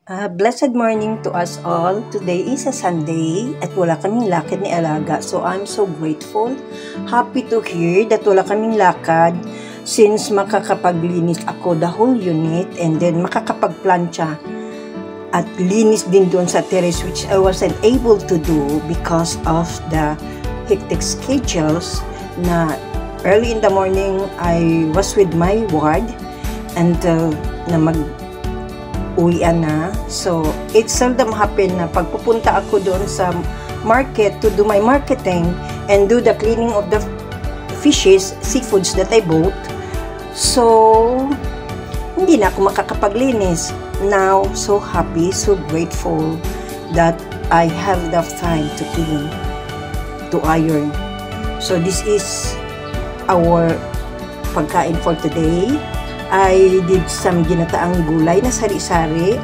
Blessed morning to us all. Today is a Sunday at wala kaming lakad ni Alaga. So I'm so grateful. Happy to hear that wala kaming lakad since makakapaglinis ako the whole unit and then makakapagplancha at linis din doon sa terrace which I wasn't able to do because of the hectic schedules na early in the morning I was with my ward and na uwian na. So, it seldom happen na pagpupunta ako doon sa market to do my marketing and do the cleaning of the fishes, seafoods that I bought. So, hindi na ako makakapaglinis. Now, so happy, so grateful that I have enough time to clean, to iron. So, this is our pagkain for today. I did some ginataang gulay na sari-sari.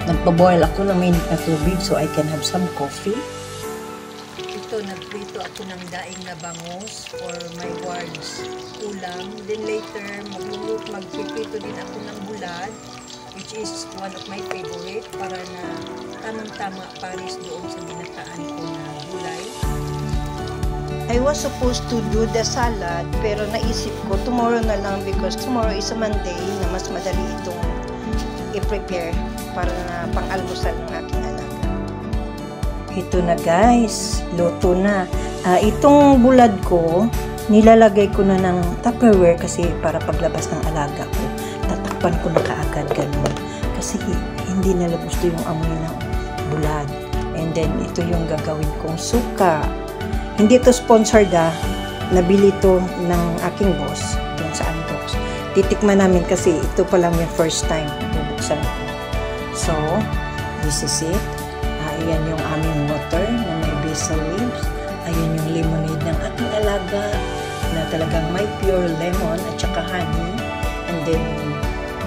Nagpa-boil ako ng mainit na tubig so I can have some coffee. Ito, nagprito ako ng daing na bangus for my ward's ulam. Then later, magpiprito din ako ng bulad, which is one of my favorite para na tamang-tama pares doon sa ginataan ko na gulay. I was supposed to do the salad pero naisip ko tomorrow na lang because tomorrow is a Monday na mas madali itong i-prepare para na pang-almusal ng aking alaga. Ito na guys, luto na. Itong bulad ko, nilalagay ko na ng Tupperware kasi para paglabas ng alaga ko. Tatakpan ko na kaagad ganun kasi hindi nila gusto yung amoy ng bulad. And then ito yung gagawin kong suka. Hindi ito sponsored nabili ito ng aking boss doon sa Unbox. Titikman namin kasi ito pa lang yung first time bubuksan ko. So, this is it. Ayan yung aming water na may basil leaves. Ayan yung lemonade ng aking alaga na talagang may pure lemon at saka honey. And then,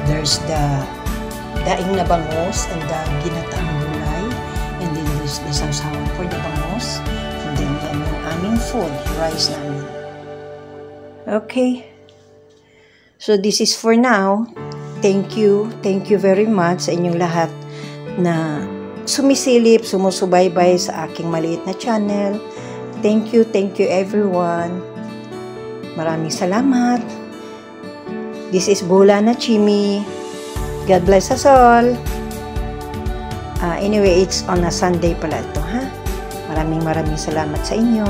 there's the daing na bangus and the ginataang gulay. And then, there's the sausawan for the bangus. And then, yan yung aming food, rice namin. Okay. So, this is for now. Thank you. Thank you very much sa inyong lahat na sumisilip, sumusubaybay sa aking maliit na channel. Thank you everyone. Maraming salamat. This is Bula na Chimi. God bless us all. Anyway, it's on a Sunday pala ito, ha? Maraming salamat sa inyo.